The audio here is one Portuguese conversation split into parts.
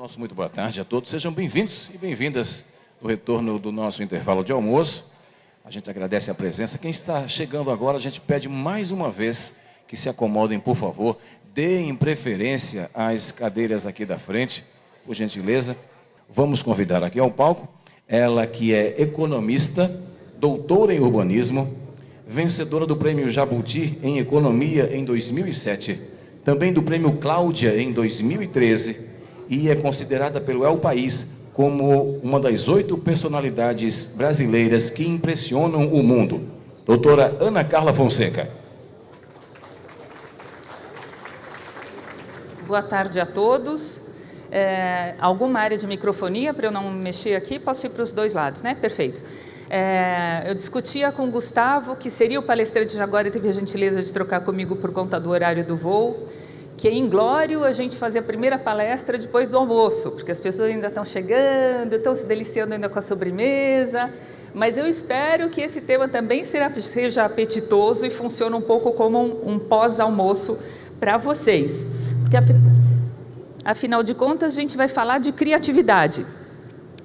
Nosso muito boa tarde a todos. Sejam bem-vindos e bem-vindas no retorno do nosso intervalo de almoço. A gente agradece a presença. Quem está chegando agora, a gente pede mais uma vez que se acomodem, por favor. Deem preferência às cadeiras aqui da frente, por gentileza. Vamos convidar aqui ao palco ela que é economista, doutora em urbanismo, vencedora do Prêmio Jabuti em Economia em 2007, também do Prêmio Cláudia em 2013, e é considerada pelo El País como uma das 8 personalidades brasileiras que impressionam o mundo. Doutora Ana Carla Fonseca. Boa tarde a todos. Alguma área de microfonia para eu não mexer aqui? Posso ir para os dois lados, né? Perfeito. Eu discutia com o Gustavo, que seria o palestrante agora, e teve a gentileza de trocar comigo por conta do horário do voo, que é inglório a gente fazer a primeira palestra depois do almoço, porque as pessoas ainda estão chegando, estão se deliciando ainda com a sobremesa, mas eu espero que esse tema também seja apetitoso e funcione um pouco como um pós-almoço para vocês, porque afinal de contas a gente vai falar de criatividade.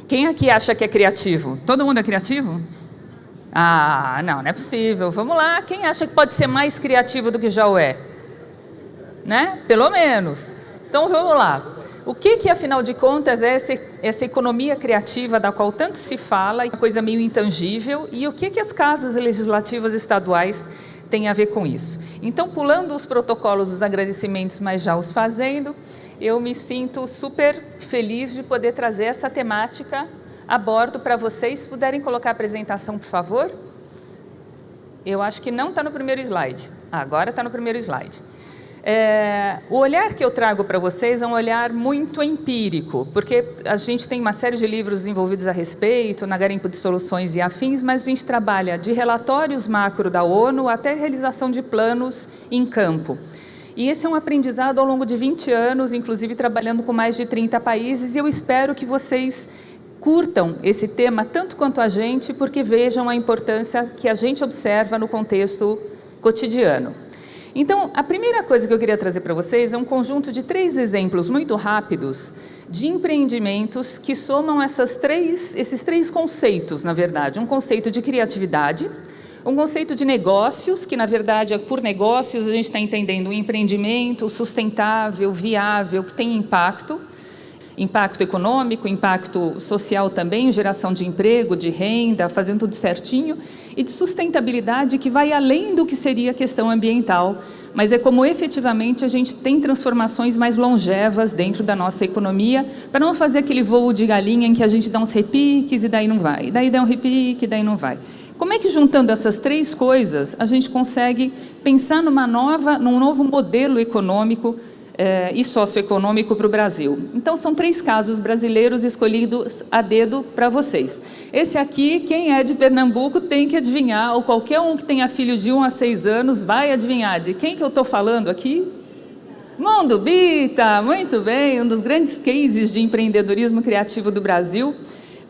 Quem aqui acha que é criativo? Todo mundo é criativo? Ah, não é possível. Vamos lá, quem acha que pode ser mais criativo do que já o é? Né? Pelo menos. Então vamos lá. O que afinal de contas é essa economia criativa da qual tanto se fala, uma coisa meio intangível, e o que as casas legislativas estaduais têm a ver com isso? Então, pulando os protocolos, os agradecimentos, mas já os fazendo, eu me sinto super feliz de poder trazer essa temática a bordo para vocês. Se puderem colocar a apresentação, por favor. Eu acho que não está no primeiro slide. Agora está no primeiro slide. O olhar que eu trago para vocês é um olhar muito empírico, porque a gente tem uma série de livros desenvolvidos a respeito, na Garimpo de Soluções e afins, mas a gente trabalha de relatórios macro da ONU até realização de planos em campo. E esse é um aprendizado ao longo de 20 anos, inclusive trabalhando com mais de 30 países, e eu espero que vocês curtam esse tema tanto quanto a gente, porque vejam a importância que a gente observa no contexto cotidiano. Então, a primeira coisa que eu queria trazer para vocês é um conjunto de 3 exemplos muito rápidos de empreendimentos que somam esses três conceitos, na verdade. Um conceito de criatividade, um conceito de negócios, que na verdade, por negócios, a gente está entendendo um empreendimento sustentável, viável, que tem impacto econômico, impacto social também, geração de emprego, de renda, fazendo tudo certinho, e de sustentabilidade que vai além do que seria a questão ambiental, mas é como efetivamente a gente tem transformações mais longevas dentro da nossa economia, para não fazer aquele voo de galinha em que a gente dá uns repiques e daí não vai, e daí dá um repique e daí não vai. Como é que, juntando essas 3 coisas, a gente consegue pensar num novo modelo econômico e socioeconômico para o Brasil? Então, são 3 casos brasileiros escolhidos a dedo para vocês. Esse aqui, quem é de Pernambuco tem que adivinhar, ou qualquer um que tenha filho de 1 a 6 anos vai adivinhar de quem que eu estou falando aqui? Mundo Bita, muito bem, um dos grandes cases de empreendedorismo criativo do Brasil,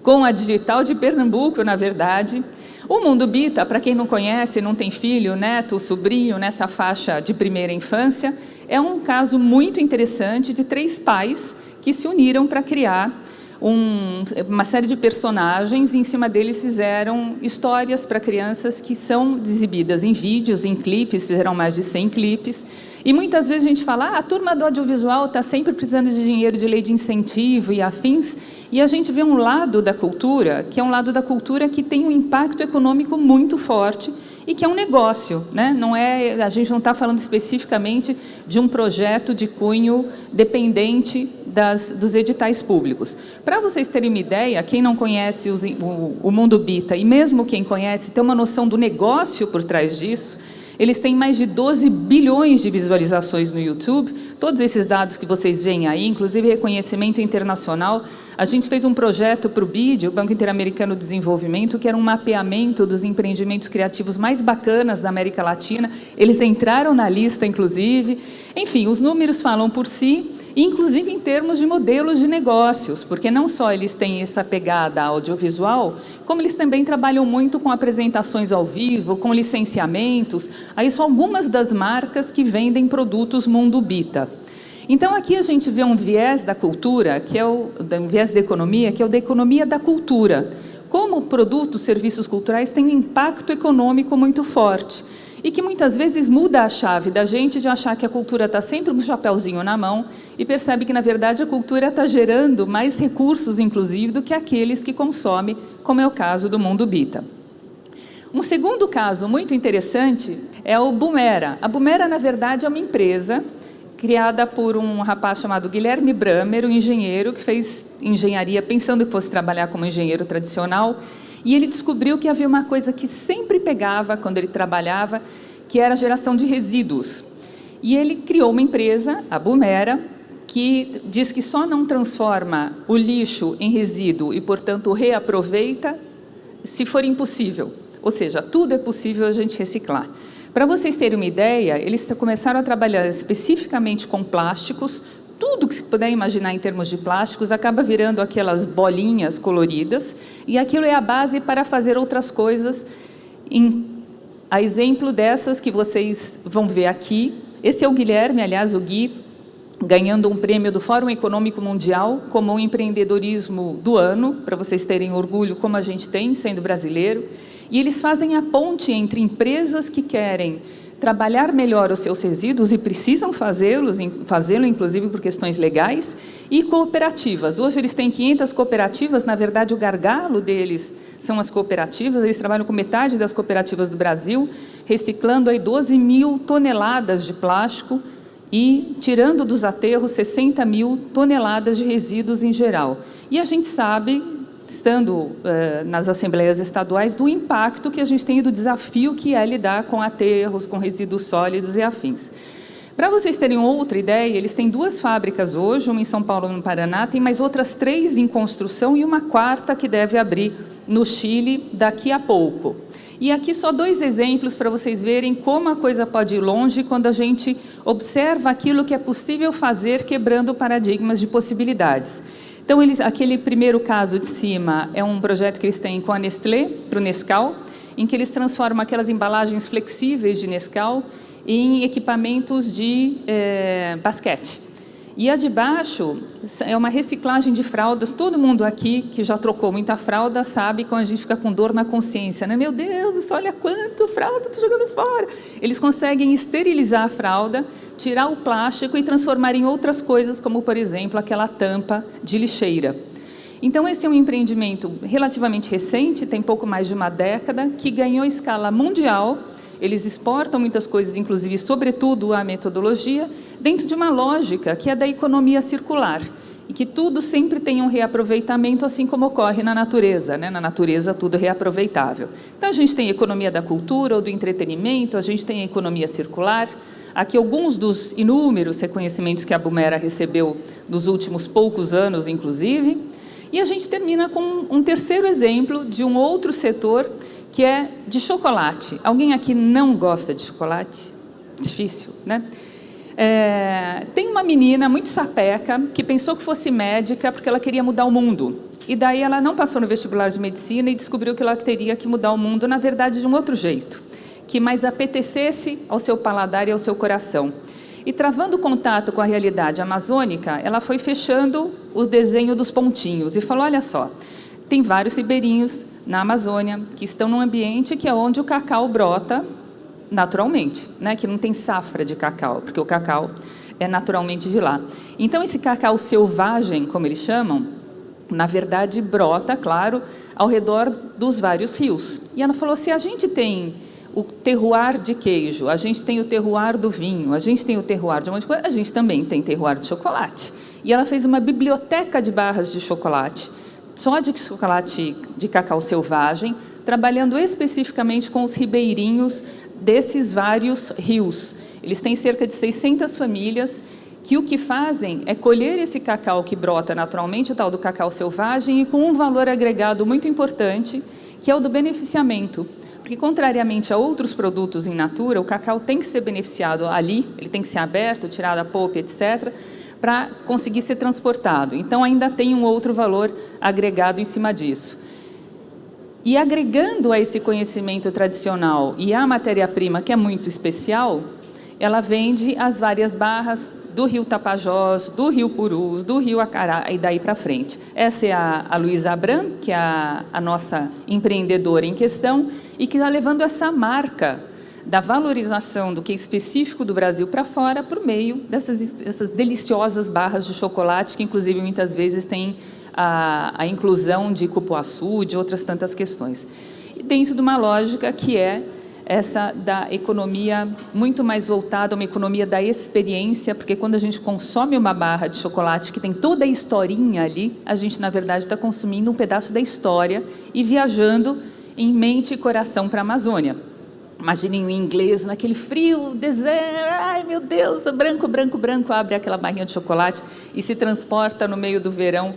com a Digital de Pernambuco, na verdade. O Mundo Bita, para quem não conhece, não tem filho, neto, sobrinho, nessa faixa de primeira infância, é um caso muito interessante de 3 pais que se uniram para criar uma série de personagens, e em cima deles fizeram histórias para crianças que são exibidas em vídeos, em clipes, fizeram mais de 100 clipes. E muitas vezes a gente fala, a turma do audiovisual está sempre precisando de dinheiro, de lei de incentivo e afins, e a gente vê um lado da cultura, que é um lado da cultura que tem um impacto econômico muito forte, e que é um negócio, né? A gente não está falando especificamente de um projeto de cunho dependente dos editais públicos. Para vocês terem uma ideia, quem não conhece o Mundo Bita, e mesmo quem conhece, tem uma noção do negócio por trás disso. Eles têm mais de 12 bilhões de visualizações no YouTube, todos esses dados que vocês veem aí, inclusive reconhecimento internacional. A gente fez um projeto para o BID, o Banco Interamericano de Desenvolvimento, que era um mapeamento dos empreendimentos criativos mais bacanas da América Latina. Eles entraram na lista, inclusive. Enfim, os números falam por si, inclusive em termos de modelos de negócios, porque não só eles têm essa pegada audiovisual, como eles também trabalham muito com apresentações ao vivo, com licenciamentos. Aí são algumas das marcas que vendem produtos Mundo Bita. Então, aqui a gente vê um viés da cultura, um viés da economia, que é o da economia da cultura. Como produtos, serviços culturais têm um impacto econômico muito forte e que muitas vezes muda a chave da gente de achar que a cultura está sempre com um chapéuzinho na mão e percebe que, na verdade, a cultura está gerando mais recursos, inclusive, do que aqueles que consomem, como é o caso do Mundo Bita. Um segundo caso muito interessante é o Boomera. A Boomera, na verdade, é uma empresa criada por um rapaz chamado Guilherme Bramer, um engenheiro que fez engenharia pensando que fosse trabalhar como engenheiro tradicional, e ele descobriu que havia uma coisa que sempre pegava quando ele trabalhava, que era a geração de resíduos. E ele criou uma empresa, a Boomera, que diz que só não transforma o lixo em resíduo e, portanto, reaproveita se for impossível. Ou seja, tudo é possível a gente reciclar. Para vocês terem uma ideia, eles começaram a trabalhar especificamente com plásticos. Tudo que se puder imaginar em termos de plásticos acaba virando aquelas bolinhas coloridas, e aquilo é a base para fazer outras coisas, a exemplo dessas que vocês vão ver aqui. Esse é o Guilherme, aliás, o Gui, ganhando um prêmio do Fórum Econômico Mundial como o empreendedorismo do ano, para vocês terem orgulho como a gente tem, sendo brasileiro. E eles fazem a ponte entre empresas que querem trabalhar melhor os seus resíduos e precisam fazê-lo, inclusive por questões legais, e cooperativas. Hoje eles têm 500 cooperativas, na verdade o gargalo deles são as cooperativas, eles trabalham com metade das cooperativas do Brasil, reciclando aí 12 mil toneladas de plástico e tirando dos aterros 60 mil toneladas de resíduos em geral. E a gente sabe, estando nas assembleias estaduais, do impacto que a gente tem e do desafio que é lidar com aterros, com resíduos sólidos e afins. Para vocês terem outra ideia, eles têm 2 fábricas hoje, uma em São Paulo e no Paraná, tem mais outras 3 em construção e uma 4ª que deve abrir no Chile daqui a pouco. E aqui só 2 exemplos para vocês verem como a coisa pode ir longe quando a gente observa aquilo que é possível fazer quebrando paradigmas de possibilidades. Então, aquele primeiro caso de cima é um projeto que eles têm com a Nestlé, para o Nescau, em que eles transformam aquelas embalagens flexíveis de Nescau em equipamentos de basquete. E a de baixo é uma reciclagem de fraldas. Todo mundo aqui que já trocou muita fralda sabe quando a gente fica com dor na consciência, né? Meu Deus, olha quanto fralda estou jogando fora. Eles conseguem esterilizar a fralda, tirar o plástico e transformar em outras coisas, como, por exemplo, aquela tampa de lixeira. Então, esse é um empreendimento relativamente recente, tem pouco mais de uma década, que ganhou escala mundial. Eles exportam muitas coisas, inclusive, sobretudo a metodologia, dentro de uma lógica que é da economia circular, e que tudo sempre tem um reaproveitamento, assim como ocorre na natureza, né? Na natureza, tudo é reaproveitável. Então, a gente tem a economia da cultura ou do entretenimento, a gente tem a economia circular. Aqui alguns dos inúmeros reconhecimentos que a Boomera recebeu nos últimos poucos anos, inclusive. E a gente termina com um terceiro exemplo de um outro setor, que é de chocolate. Alguém aqui não gosta de chocolate? Difícil, né? Tem uma menina muito sapeca que pensou que fosse médica porque ela queria mudar o mundo. E daí ela não passou no vestibular de medicina e descobriu que ela teria que mudar o mundo, na verdade, de um outro jeito, que mais apetecesse ao seu paladar e ao seu coração. E travando contato com a realidade amazônica, ela foi fechando o desenho dos pontinhos e falou, olha só, tem vários ribeirinhos na Amazônia que estão num ambiente que é onde o cacau brota naturalmente, né? Que não tem safra de cacau, porque o cacau é naturalmente de lá. Então, esse cacau selvagem, como eles chamam, na verdade, brota, claro, ao redor dos vários rios. E ela falou, se a gente tem o terroir de queijo, a gente tem o terroir do vinho, a gente tem o terroir de um monte de coisa, a gente também tem terroir de chocolate. E ela fez uma biblioteca de barras de chocolate, só de chocolate de cacau selvagem, trabalhando especificamente com os ribeirinhos desses vários rios. Eles têm cerca de 600 famílias que o que fazem é colher esse cacau que brota naturalmente, o tal do cacau selvagem, e com um valor agregado muito importante, que é o do beneficiamento. Porque, contrariamente a outros produtos in natura, o cacau tem que ser beneficiado ali, ele tem que ser aberto, tirado a polpa, etc., para conseguir ser transportado. Então, ainda tem um outro valor agregado em cima disso. E agregando a esse conhecimento tradicional e a matéria-prima, que é muito especial, ela vende as várias barras do Rio Tapajós, do Rio Purus, do Rio Acará e daí para frente. Essa é a Luísa Abram, que é a nossa empreendedora em questão e que está levando essa marca da valorização do que é específico do Brasil para fora por meio dessas deliciosas barras de chocolate que, inclusive, muitas vezes têm a inclusão de cupuaçu, de outras tantas questões. E dentro de uma lógica que é essa da economia muito mais voltada a uma economia da experiência, porque quando a gente consome uma barra de chocolate que tem toda a historinha ali, a gente, na verdade, está consumindo um pedaço da história e viajando em mente e coração para a Amazônia. Imaginem o inglês naquele frio, deserto, ai meu Deus, branco, branco, branco, abre aquela barrinha de chocolate e se transporta no meio do verão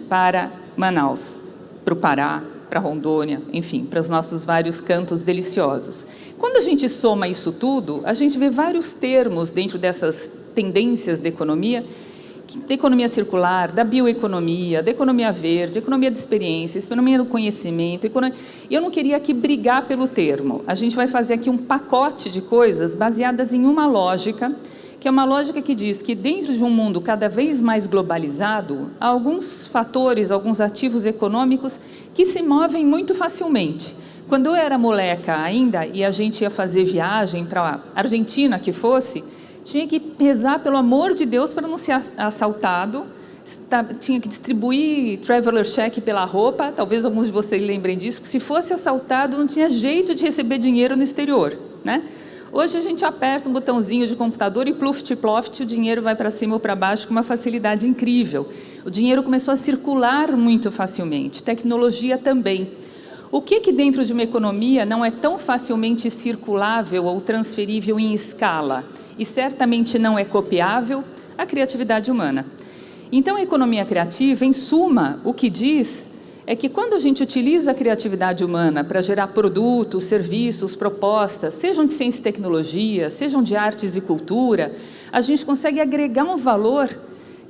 para Manaus, para o Pará, para Rondônia, enfim, para os nossos vários cantos deliciosos. Quando a gente soma isso tudo, a gente vê vários termos dentro dessas tendências da economia circular, da bioeconomia, da economia verde, economia de experiência, economia do conhecimento. Eu não queria aqui brigar pelo termo. A gente vai fazer aqui um pacote de coisas baseadas em uma lógica, que é uma lógica que diz que dentro de um mundo cada vez mais globalizado, há alguns fatores, alguns ativos econômicos que se movem muito facilmente. Quando eu era moleca ainda e a gente ia fazer viagem para a Argentina que fosse, tinha que rezar, pelo amor de Deus, para não ser assaltado, tinha que distribuir traveler check pela roupa, talvez alguns de vocês lembrem disso, porque se fosse assaltado não tinha jeito de receber dinheiro no exterior, né? Hoje a gente aperta um botãozinho de computador e pluft, o dinheiro vai para cima ou para baixo com uma facilidade incrível. O dinheiro começou a circular muito facilmente, tecnologia também. O que dentro de uma economia não é tão facilmente circulável ou transferível em escala? E certamente não é copiável? A criatividade humana. Então, a economia criativa, em suma, o que diz é que quando a gente utiliza a criatividade humana para gerar produtos, serviços, propostas, sejam de ciência e tecnologia, sejam de artes e cultura, a gente consegue agregar um valor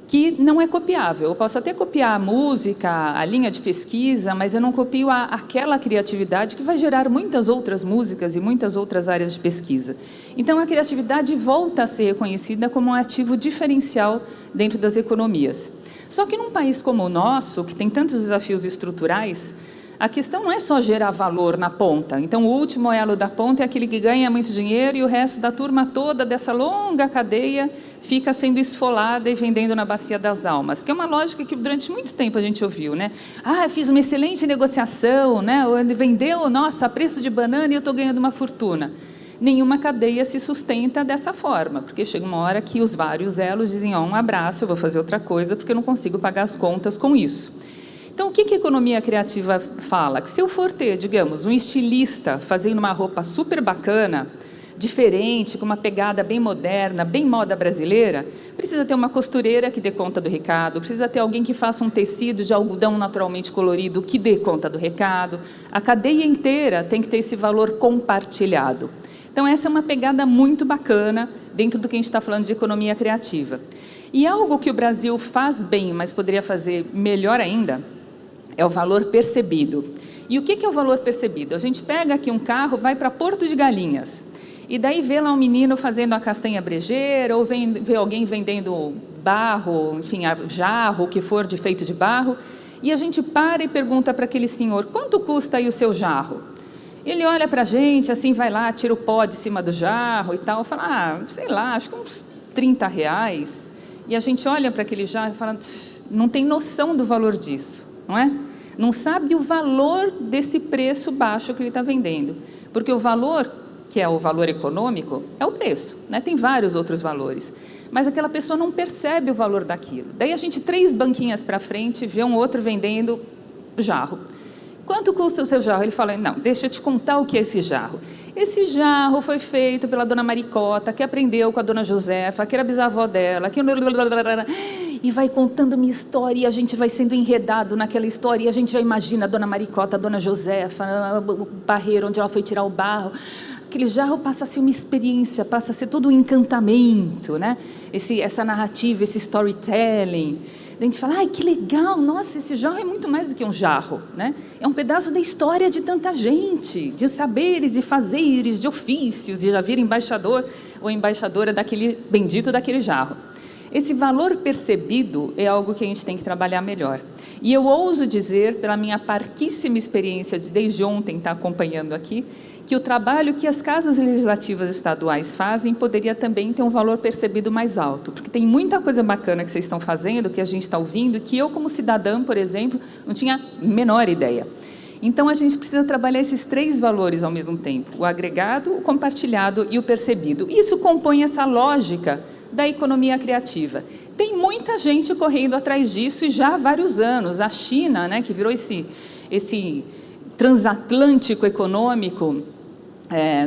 que não é copiável. Eu posso até copiar a música, a linha de pesquisa, mas eu não copio aquela criatividade que vai gerar muitas outras músicas e muitas outras áreas de pesquisa. Então, a criatividade volta a ser reconhecida como um ativo diferencial dentro das economias. Só que num país como o nosso, que tem tantos desafios estruturais, a questão não é só gerar valor na ponta. Então, o último elo da ponta é aquele que ganha muito dinheiro e o resto da turma toda dessa longa cadeia fica sendo esfolada e vendendo na bacia das almas, que é uma lógica que durante muito tempo a gente ouviu, né? Ah, fiz uma excelente negociação, né? Vendeu, nossa, a preço de banana e eu estou ganhando uma fortuna. Nenhuma cadeia se sustenta dessa forma, porque chega uma hora que os vários elos dizem, um abraço, eu vou fazer outra coisa, porque eu não consigo pagar as contas com isso. Então, o que a economia criativa fala? Que se eu for ter, digamos, um estilista fazendo uma roupa super bacana, diferente, com uma pegada bem moderna, bem moda brasileira, precisa ter uma costureira que dê conta do recado, precisa ter alguém que faça um tecido de algodão naturalmente colorido que dê conta do recado. A cadeia inteira tem que ter esse valor compartilhado. Então, essa é uma pegada muito bacana dentro do que a gente está falando de economia criativa. E algo que o Brasil faz bem, mas poderia fazer melhor ainda, é o valor percebido. E o que é o valor percebido? A gente pega aqui um carro, vai para Porto de Galinhas, e daí vê lá um menino fazendo a castanha brejeira, ou vê alguém vendendo barro, enfim, jarro, o que for de feito de barro, e a gente para e pergunta para aquele senhor, quanto custa aí o seu jarro? Ele olha para a gente, assim, vai lá, tira o pó de cima do jarro e tal, fala, sei lá, acho que uns R$30. E a gente olha para aquele jarro e fala, não tem noção do valor disso, não é? Não sabe o valor desse preço baixo que ele está vendendo. Porque o valor, que é o valor econômico, é o preço, né? Tem vários outros valores. Mas aquela pessoa não percebe o valor daquilo. Daí a gente, 3 banquinhas para frente, vê um outro vendendo jarro. Quanto custa o seu jarro? Ele fala, não, deixa eu te contar o que é esse jarro. Esse jarro foi feito pela dona Maricota, que aprendeu com a dona Josefa, que era bisavó dela, que... E vai contando minha história, e a gente vai sendo enredado naquela história, e a gente já imagina a dona Maricota, a dona Josefa, o barreiro onde ela foi tirar o barro. Aquele jarro passa a ser uma experiência, passa a ser todo um encantamento, né? Essa narrativa, esse storytelling. A gente fala, ai, que legal, nossa, esse jarro é muito mais do que um jarro, né? É um pedaço da história de tanta gente, de saberes e fazeres, de ofícios, de já vir embaixador ou embaixadora daquele bendito daquele jarro. Esse valor percebido é algo que a gente tem que trabalhar melhor. E eu ouso dizer, pela minha parquíssima experiência de desde ontem estar acompanhando aqui, que o trabalho que as casas legislativas estaduais fazem poderia também ter um valor percebido mais alto, porque tem muita coisa bacana que vocês estão fazendo, que a gente está ouvindo, que eu, como cidadã, por exemplo, não tinha a menor ideia. Então, a gente precisa trabalhar esses 3 valores ao mesmo tempo, o agregado, o compartilhado e o percebido. Isso compõe essa lógica da economia criativa. Tem muita gente correndo atrás disso e já há vários anos. A China, né, que virou esse transatlântico econômico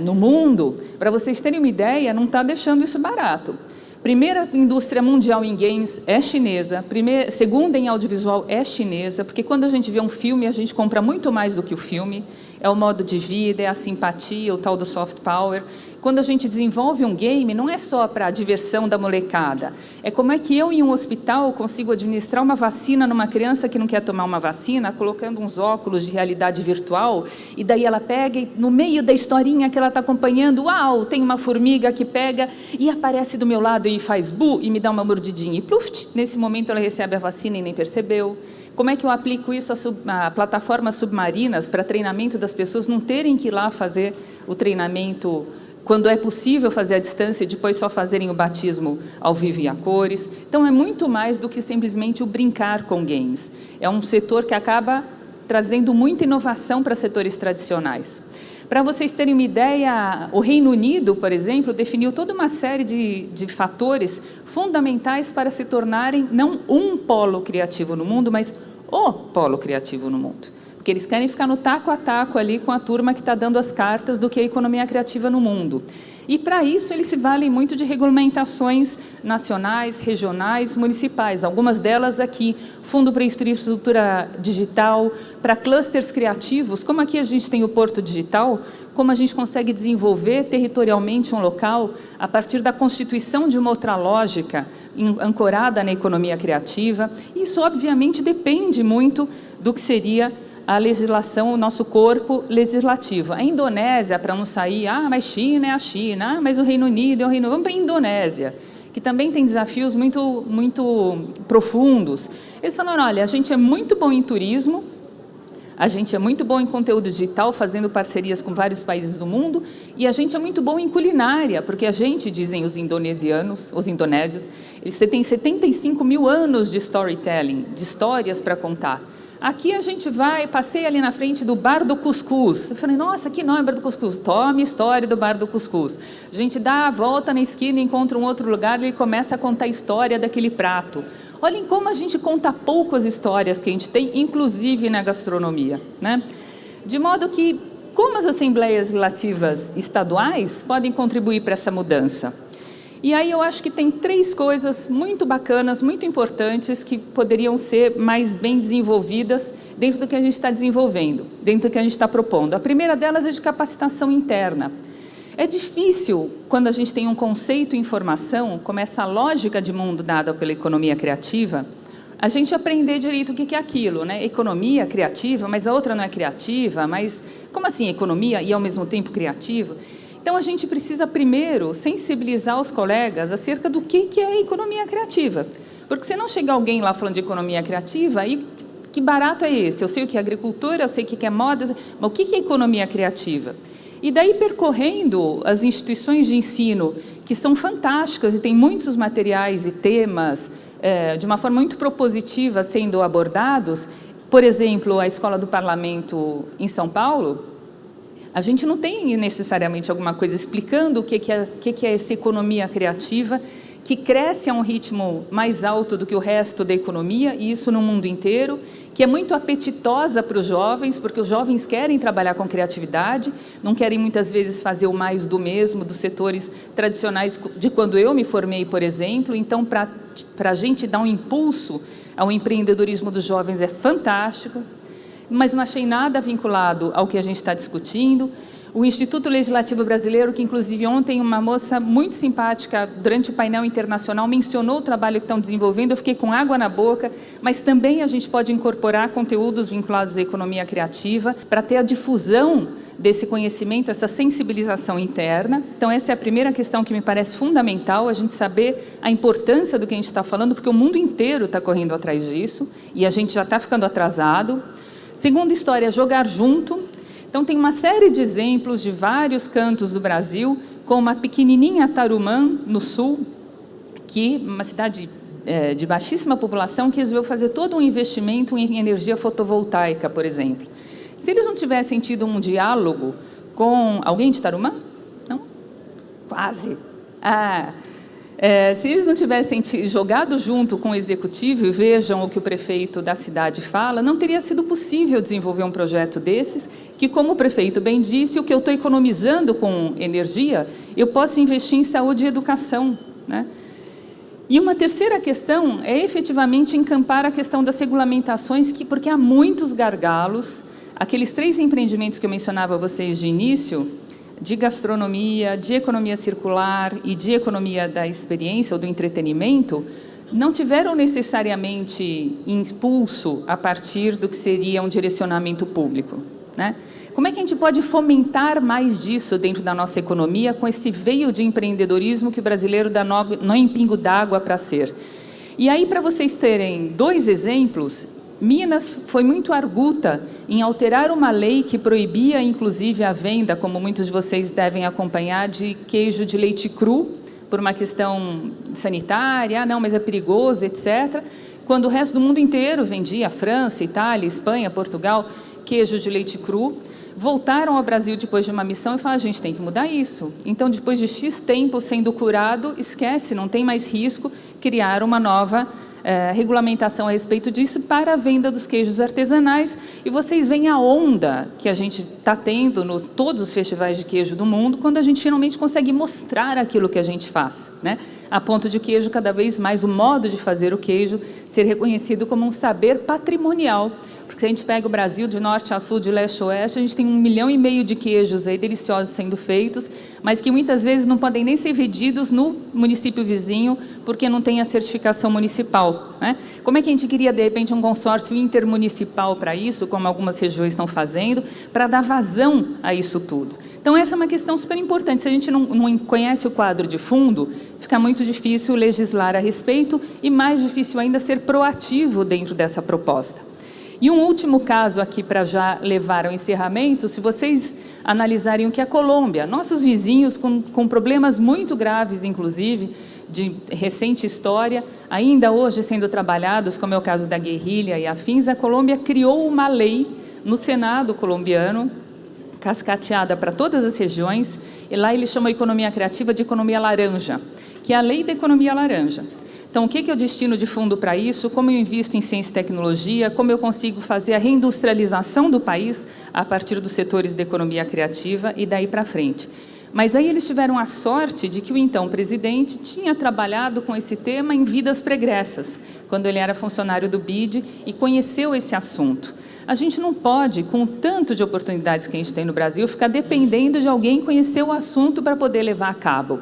no mundo, para vocês terem uma ideia, não está deixando isso barato. Primeira indústria mundial em games é chinesa, segunda em audiovisual é chinesa, porque quando a gente vê um filme, a gente compra muito mais do que o filme, é o modo de vida, é a simpatia, o tal do soft power. Quando a gente desenvolve um game, não é só para a diversão da molecada, é como é que eu, em um hospital, consigo administrar uma vacina numa criança que não quer tomar uma vacina, colocando uns óculos de realidade virtual, e daí ela pega e, no meio da historinha que ela está acompanhando, uau, tem uma formiga que pega e aparece do meu lado e faz bu, e me dá uma mordidinha, e pluft, nesse momento ela recebe a vacina e nem percebeu. Como é que eu aplico isso a plataformas submarinas para treinamento das pessoas não terem que ir lá fazer o treinamento quando é possível fazer à distância e depois só fazerem o batismo ao vivo e a cores. Então, é muito mais do que simplesmente o brincar com games. É um setor que acaba trazendo muita inovação para setores tradicionais. Para vocês terem uma ideia, o Reino Unido, por exemplo, definiu toda uma série de fatores fundamentais para se tornarem não um polo criativo no mundo, mas o polo criativo no mundo. Porque eles querem ficar no taco a taco ali com a turma que está dando as cartas do que é a economia criativa no mundo. E, para isso, eles se valem muito de regulamentações nacionais, regionais, municipais. Algumas delas aqui, Fundo para Infraestrutura Digital, para clusters criativos, como aqui a gente tem o Porto Digital, como a gente consegue desenvolver territorialmente um local a partir da constituição de uma outra lógica ancorada na economia criativa. Isso, obviamente, depende muito do que seria a legislação, o nosso corpo legislativo. A Indonésia, para não sair, mas China é a China, mas o Reino Unido é o Reino Unido. Vamos para a Indonésia, que também tem desafios muito profundos. Eles falaram, olha, a gente é muito bom em turismo, a gente é muito bom em conteúdo digital, fazendo parcerias com vários países do mundo, e a gente é muito bom em culinária, porque a gente, dizem os indonésios, eles têm 75 mil anos de storytelling, de histórias para contar. Aqui a gente passei ali na frente do Bar do Cuscuz. Eu falei, nossa, que nome, Bar do Cuscuz? Tome a história do Bar do Cuscuz. A gente dá a volta na esquina, encontra um outro lugar e ele começa a contar a história daquele prato. Olhem como a gente conta pouco as histórias que a gente tem, inclusive na gastronomia, né? De modo que, como as assembleias legislativas estaduais podem contribuir para essa mudança? E aí eu acho que tem 3 coisas muito bacanas, muito importantes, que poderiam ser mais bem desenvolvidas dentro do que a gente está desenvolvendo, dentro do que a gente está propondo. A primeira delas é de capacitação interna. É difícil, quando a gente tem um conceito em informação, como essa lógica de mundo dada pela economia criativa, a gente aprender direito o que é aquilo, né? Economia criativa, mas a outra não é criativa, mas como assim economia e ao mesmo tempo criativa? Então, a gente precisa, primeiro, sensibilizar os colegas acerca do que é a economia criativa. Porque se não chegar alguém lá falando de economia criativa, aí que barato é esse? Eu sei o que é agricultura, eu sei o que é moda, mas o que é economia criativa? E daí, percorrendo as instituições de ensino, que são fantásticas e tem muitos materiais e temas, de uma forma muito propositiva, sendo abordados, por exemplo, a Escola do Parlamento em São Paulo, a gente não tem necessariamente alguma coisa explicando o que é essa economia criativa, que cresce a um ritmo mais alto do que o resto da economia, e isso no mundo inteiro, que é muito apetitosa para os jovens, porque os jovens querem trabalhar com criatividade, não querem muitas vezes fazer o mais do mesmo dos setores tradicionais de quando eu me formei, por exemplo. Então, para a gente dar um impulso ao empreendedorismo dos jovens é fantástico. Mas não achei nada vinculado ao que a gente está discutindo. O Instituto Legislativo Brasileiro, que inclusive ontem uma moça muito simpática, durante o painel internacional, mencionou o trabalho que estão desenvolvendo, eu fiquei com água na boca, mas também a gente pode incorporar conteúdos vinculados à economia criativa para ter a difusão desse conhecimento, essa sensibilização interna. Então, essa é a primeira questão que me parece fundamental, a gente saber a importância do que a gente está falando, porque o mundo inteiro está correndo atrás disso, e a gente já está ficando atrasado. Segunda história, jogar junto. Então, tem uma série de exemplos de vários cantos do Brasil, como a pequenininha Tarumã, no sul, que uma cidade de baixíssima população, que resolveu fazer todo um investimento em energia fotovoltaica, por exemplo. Se eles não tivessem tido um diálogo com alguém de Tarumã? Não? Quase. Se eles não tivessem jogado junto com o executivo, e vejam o que o prefeito da cidade fala, não teria sido possível desenvolver um projeto desses, que, como o prefeito bem disse, o que eu estou economizando com energia, eu posso investir em saúde e educação, né? E uma terceira questão é efetivamente encampar a questão das regulamentações, porque há muitos gargalos. Aqueles 3 empreendimentos que eu mencionava a vocês de início, de gastronomia, de economia circular e de economia da experiência ou do entretenimento, não tiveram necessariamente impulso a partir do que seria um direcionamento público, né? Como é que a gente pode fomentar mais disso dentro da nossa economia com esse veio de empreendedorismo que o brasileiro dá nó em pingo d'água para ser? E aí, para vocês terem 2 exemplos, Minas foi muito arguta em alterar uma lei que proibia, inclusive, a venda, como muitos de vocês devem acompanhar, de queijo de leite cru, por uma questão sanitária, não, mas é perigoso, etc., quando o resto do mundo inteiro vendia, França, Itália, Espanha, Portugal, queijo de leite cru. Voltaram ao Brasil depois de uma missão e falaram, a gente tem que mudar isso. Então, depois de X tempo sendo curado, esquece, não tem mais risco, criar uma nova regulamentação a respeito disso para a venda dos queijos artesanais. E vocês veem a onda que a gente está tendo nos todos os festivais de queijo do mundo, quando a gente finalmente consegue mostrar aquilo que a gente faz, né? A ponto de queijo, cada vez mais, o modo de fazer o queijo ser reconhecido como um saber patrimonial. Porque se a gente pega o Brasil de norte a sul, de leste a oeste, a gente tem 1,5 milhão de queijos aí deliciosos sendo feitos, mas que muitas vezes não podem nem ser vendidos no município vizinho, porque não tem a certificação municipal, né? Como é que a gente queria, de repente, um consórcio intermunicipal para isso, como algumas regiões estão fazendo, para dar vazão a isso tudo? Então, essa é uma questão super importante. Se a gente não conhece o quadro de fundo, fica muito difícil legislar a respeito e mais difícil ainda ser proativo dentro dessa proposta. E um último caso aqui para já levar ao encerramento, se vocês analisarem o que é a Colômbia, nossos vizinhos com problemas muito graves, inclusive, de recente história, ainda hoje sendo trabalhados, como é o caso da guerrilha e afins, a Colômbia criou uma lei no Senado colombiano, cascateada para todas as regiões, e lá ele chama a economia criativa de economia laranja, que é a lei da economia laranja. Então, o que é o destino de fundo para isso? Como eu invisto em ciência e tecnologia? Como eu consigo fazer a reindustrialização do país a partir dos setores da economia criativa e daí para frente? Mas aí eles tiveram a sorte de que o então presidente tinha trabalhado com esse tema em vidas pregressas, quando ele era funcionário do BID e conheceu esse assunto. A gente não pode, com o tanto de oportunidades que a gente tem no Brasil, ficar dependendo de alguém conhecer o assunto para poder levar a cabo.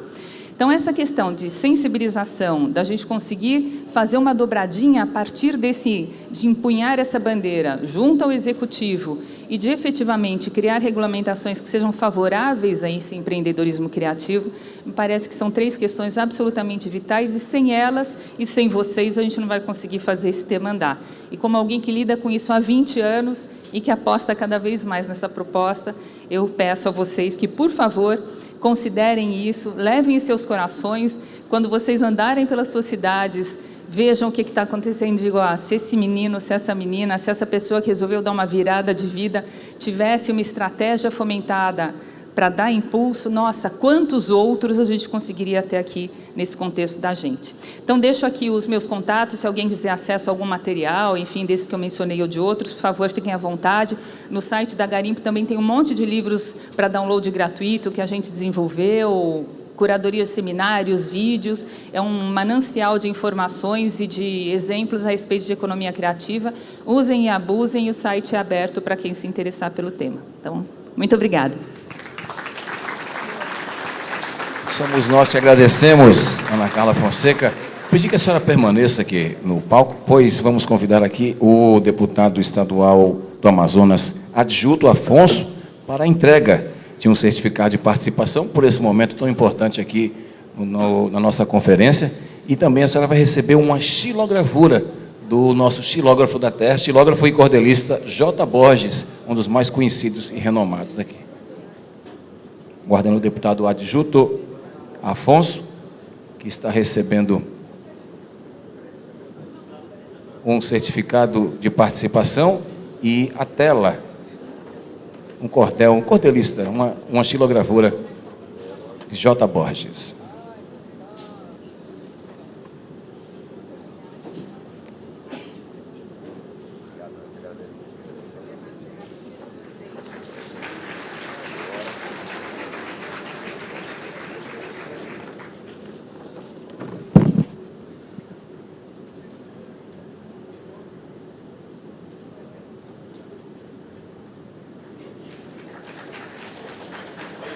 Então, essa questão de sensibilização, da gente conseguir fazer uma dobradinha a partir de empunhar essa bandeira junto ao Executivo e de efetivamente criar regulamentações que sejam favoráveis a esse empreendedorismo criativo, me parece que são 3 questões absolutamente vitais e sem elas e sem vocês a gente não vai conseguir fazer esse tema andar. E como alguém que lida com isso há 20 anos e que aposta cada vez mais nessa proposta, eu peço a vocês que, por favor, considerem isso, levem em seus corações, quando vocês andarem pelas suas cidades, vejam o que está acontecendo, digo, se esse menino, se essa menina, se essa pessoa que resolveu dar uma virada de vida, tivesse uma estratégia fomentada para dar impulso, nossa, quantos outros a gente conseguiria ter aqui nesse contexto da gente. Então, deixo aqui os meus contatos, se alguém quiser acesso a algum material, enfim, desses que eu mencionei ou de outros, por favor, fiquem à vontade. No site da Garimpo também tem um monte de livros para download gratuito que a gente desenvolveu, curadoria de seminários, vídeos, é um manancial de informações e de exemplos a respeito de economia criativa. Usem e abusem, e o site é aberto para quem se interessar pelo tema. Então, muito obrigada. Somos nós que agradecemos, Ana Carla Fonseca. Pedir que a senhora permaneça aqui no palco, pois vamos convidar aqui o deputado estadual do Amazonas, Adjuto Afonso, para a entrega de um certificado de participação, por esse momento tão importante aqui na nossa conferência, e também a senhora vai receber uma xilogravura do nosso xilógrafo da terra, xilógrafo e cordelista J. Borges, um dos mais conhecidos e renomados daqui. Guardando o deputado adjunto Afonso, que está recebendo um certificado de participação, e a tela, um cordel, um cordelista, uma xilogravura de J. Borges.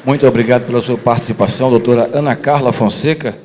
Muito obrigado pela sua participação, doutora Ana Carla Fonseca.